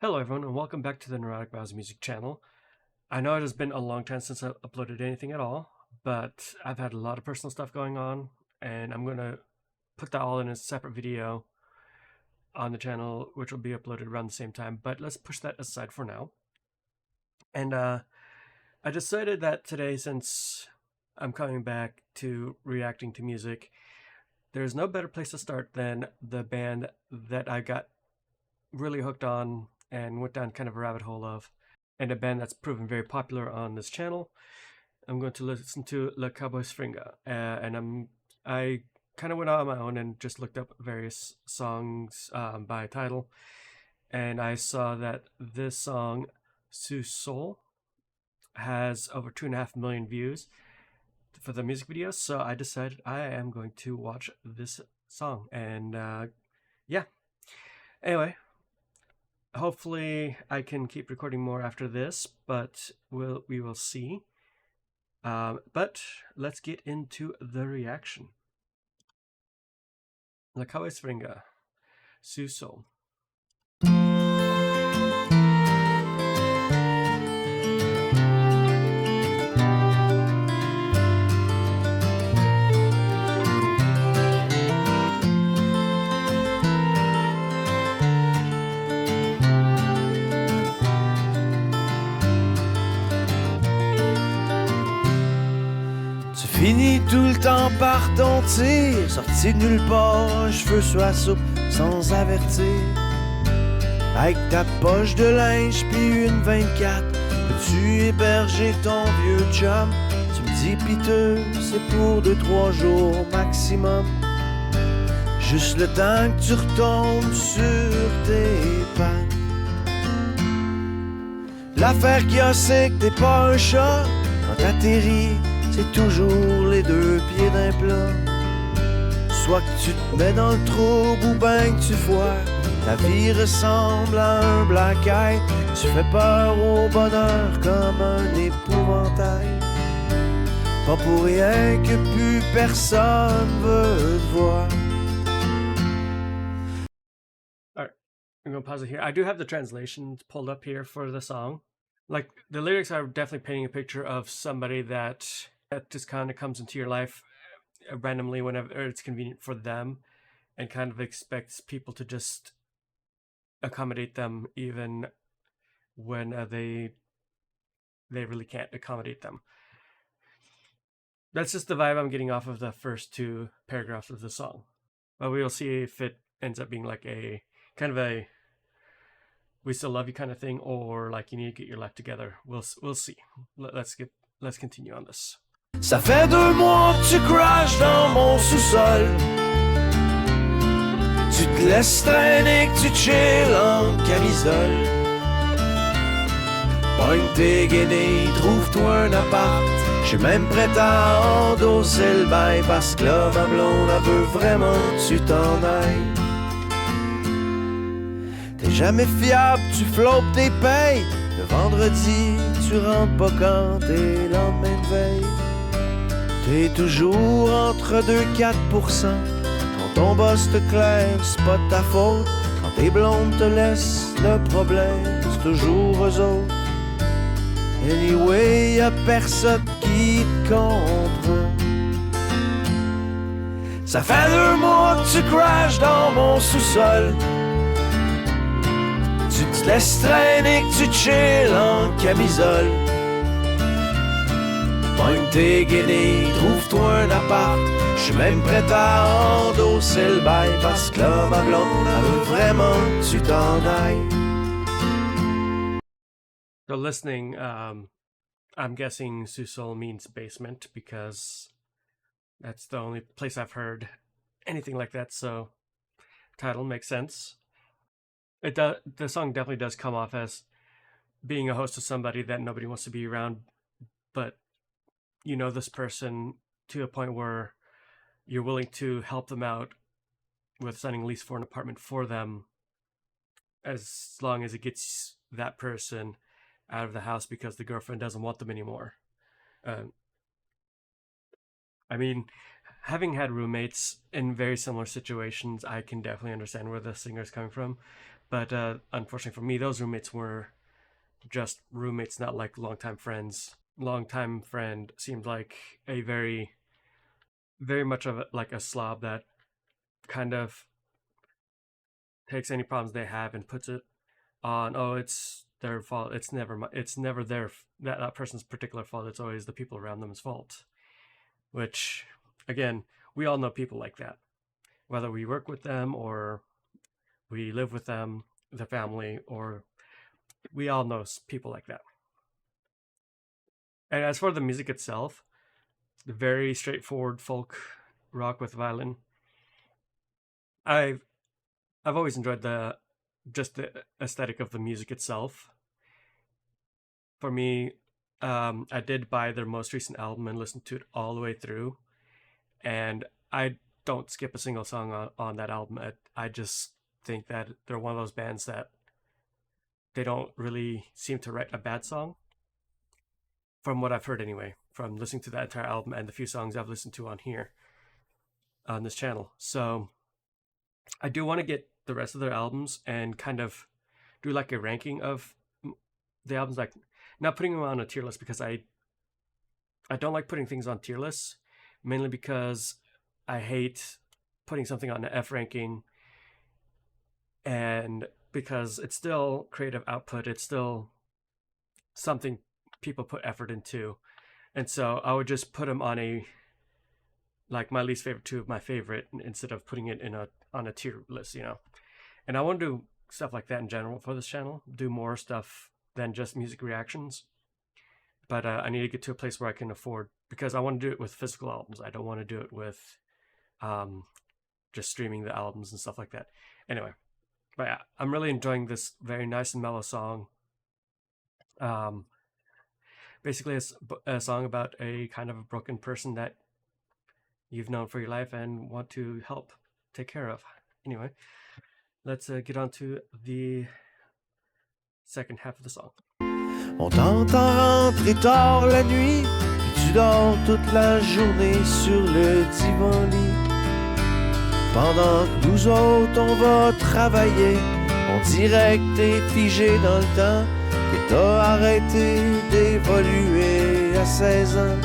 Hello everyone and welcome back to the Neurotic Mouse Music channel. I know it has been a long time since I uploaded anything at all, but I've had a lot of personal stuff going on and I'm going to put that all in a separate video on the channel which will be uploaded around the same time, but let's push that aside for now. And I decided that today, since I'm coming back to reacting to music, there's no better place to start than the band that I got really hooked on and went down kind of a rabbit hole of, and a band that's proven very popular on this channel. I'm going to listen to Cowboys Fringants, and I kind of went on my own and just looked up various songs by title, and I saw that this song Sous has over 2.5 million views for the music video, so I decided I am going to watch this song. And yeah, anyway, hopefully I can keep recording more after this, but we will see. But let's get into the reaction. La Cowboys Fringants, Sous. Finis tout le temps par ton tir, sorti de nulle part, cheveux sur la soupe, sans avertir. Avec ta poche de linge puis une 24, peux-tu héberger ton vieux chum? Tu me dis piteux, c'est pour 2-3 jours maximum. Juste le temps que tu retombes sur tes pattes. L'affaire qu'il y a, c'est que t'es pas un chat. Quand t'atterris, c'est toujours les 2 pieds d'un plat. Soit que tu te mets dans le trouble ou ben que tu foires. Ta vie ressemble à un black eye. Tu fais peur au bonheur comme un épouvantail. Pas pour rien que plus personne veut te voir. Alright, I'm going to pause it here. I do have the translations pulled up here for the song. Like, the lyrics are definitely painting a picture of somebody that just kind of comes into your life randomly whenever it's convenient for them, and kind of expects people to just accommodate them even when they really can't accommodate them. That's just the vibe I'm getting off of the first 2 paragraphs of the song. But we will see if it ends up being like a kind of a "we still love you" kind of thing, or like "you need to get your life together." We'll see. Let's continue on this. Ça fait 2 mois que tu crashes dans mon sous-sol. Tu te laisses traîner, que tu chill en camisole. Pogne tes guenilles, trouve-toi un appart. J'suis même prêt à endosser le bail, parce que là, ma blonde, elle veut vraiment que tu t'en ailles. T'es jamais fiable, tu flottes tes payes. Le vendredi, tu rentres pas quand t'es lendemain de veille. T'es toujours entre 2-4%. Quand ton boss te claire, c'est pas de ta faute. Quand tes blondes te laissent, le problème, c'est toujours eux autres. Anyway, y'a personne qui te comprend. Ça fait 2 mois que tu crashes dans mon sous-sol. Tu te laisses traîner, que tu chill en camisole. Pogne tes guenilles, trouve-toi un appart. J'suis même prêt à endosser le bail, parce que là, ma blonde, elle veut vraiment que tu t'en ailles. So listening, I'm guessing Sous means basement, because that's the only place I've heard anything like that, so title makes sense. The song definitely does come off as being a host to somebody that nobody wants to be around, but you know this person to a point where you're willing to help them out with signing a lease for an apartment for them, as long as it gets that person out of the house because the girlfriend doesn't want them anymore. I mean, having had roommates in very similar situations, I can definitely understand where the singer's coming from. But unfortunately for me, those roommates were just roommates, not like longtime friends. Longtime friend seemed like a very much of like a slob that kind of takes any problems they have and puts it on, oh, it's their fault. It's never that person's particular fault. It's always the people around them's fault. Which, again, we all know people like that, whether we work with them or we live with them, the family, or we all know people like that. And as for the music itself, the very straightforward folk rock with violin. I've I've always enjoyed the aesthetic of the music itself. For me, I did buy their most recent album and listen to it all the way through, and I don't skip a single song on that album. I just think that they're one of those bands that they don't really seem to write a bad song, from what I've heard anyway, from listening to that entire album and the few songs I've listened to on here on this channel. So I do want to get the rest of their albums and kind of do like a ranking of the albums, like not putting them on a tier list because I don't like putting things on tier lists, mainly because I hate putting something on an F ranking, and because it's still creative output, it's still something people put effort into, and so I would just put them on a like my least favorite to my favorite instead of putting it in a on a tier list, you know. And I want to do stuff like that in general for this channel, do more stuff than just music reactions. But I need to get to a place where I can afford, because I want to do it with physical albums. I don't want to do it with just streaming the albums and stuff like that. Anyway, but yeah, I'm really enjoying this very nice and mellow song. Basically, a song about a kind of a broken person that you've known for your life and want to help take care of. Anyway, let's get on to the second half of the song. On t'entend rentrer tard la nuit, puis tu dors toute la journée sur le divan-lit. Pendant que nous autres, on va travailler, on dirait que t'es figé dans le temps, que t'as arrêté d'évoluer à 16 ans.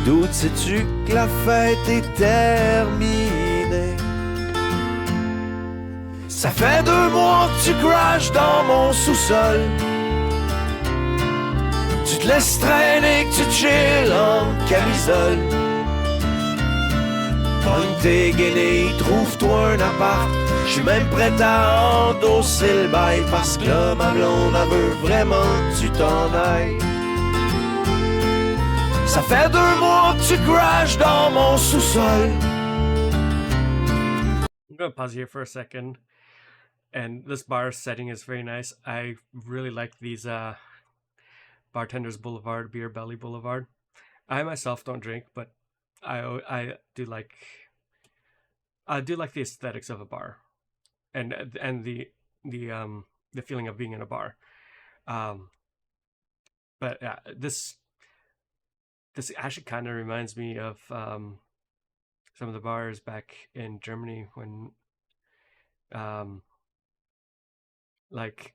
D'où sais-tu que la fête est terminée? Ça fait 2 mois que tu crashes dans mon sous-sol. Tu te laisses traîner, que tu chilles en camisole. Pogne tes guenilles, trouve-toi un appart. J'suis même prêt à endosser le bail, parce que là, ma blonde, elle veut vraiment que tu t'en ailles. Ça fait 2 mois que tu crashes dans mon sous-sol. I'm gonna pause here for a second. And this bar setting is very nice. I really like these Bartenders Boulevard, Beer Belly Boulevard. I myself don't drink, but I do like the aesthetics of a bar, and the feeling of being in a bar. But yeah, this actually kind of reminds me of some of the bars back in Germany when like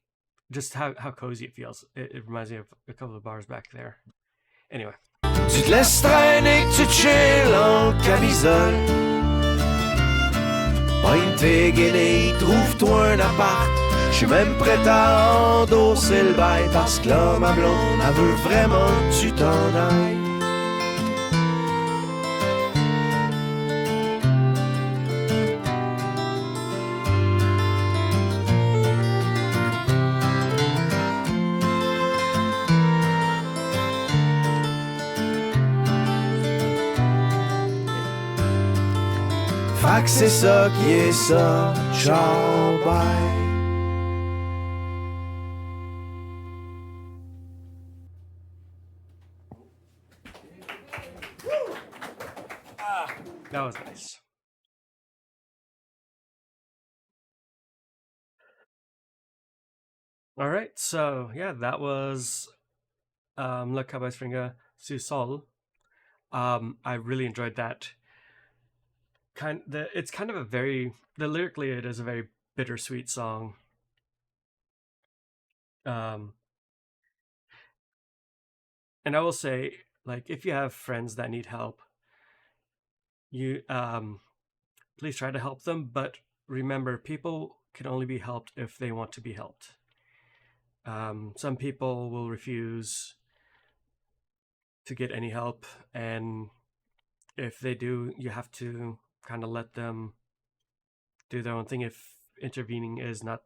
just how cozy it feels. It reminds me of a couple of bars back there. Anyway. Tu te laisses traîner, que tu chilles en camisole. Pogne tes guenilles, trouve-toi un appart. J'suis même prêt à endosser le bail, parce que là, ma blonde, elle veut vraiment que tu t'en ailles. Fait que c'est ça qui est ça, ciao, bye. That was nice. All right, so yeah, that was Le Cowboys Fringants Sous. I really enjoyed that. It's kind of a very lyrically it is a very bittersweet song. And I will say, like, if you have friends that need help, you please try to help them. But remember, people can only be helped if they want to be helped. Some people will refuse to get any help, and if they do, you have to kind of let them do their own thing if intervening is not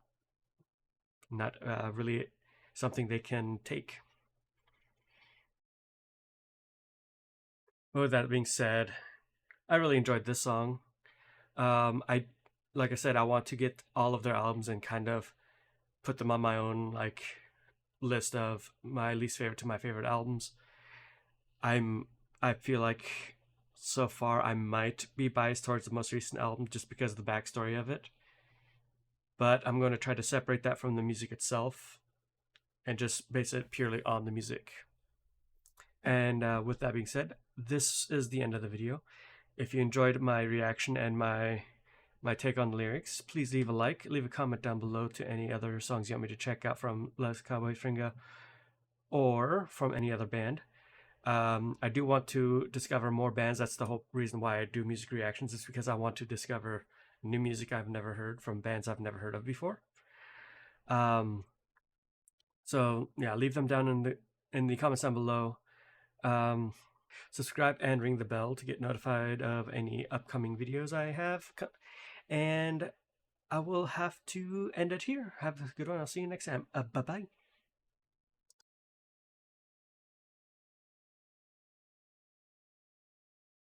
really something they can take. With that being said, I really enjoyed this song. I like I said, I want to get all of their albums and kind of put them on my own like list of my least favorite to my favorite albums. I feel like so far I might be biased towards the most recent album just because of the backstory of it. But I'm going to try to separate that from the music itself and just base it purely on the music. And with that being said, this is the end of the video. If you enjoyed my reaction and my take on the lyrics, please leave a like, leave a comment down below to any other songs you want me to check out from Les Cowboys Fringants or from any other band. I do want to discover more bands. That's the whole reason why I do music reactions, is because I want to discover new music I've never heard from bands I've never heard of before. So yeah, leave them down in the comments down below. Subscribe and ring the bell to get notified of any upcoming videos I have. And I will have to end it here. Have a good one. I'll see you next time. Bye-bye.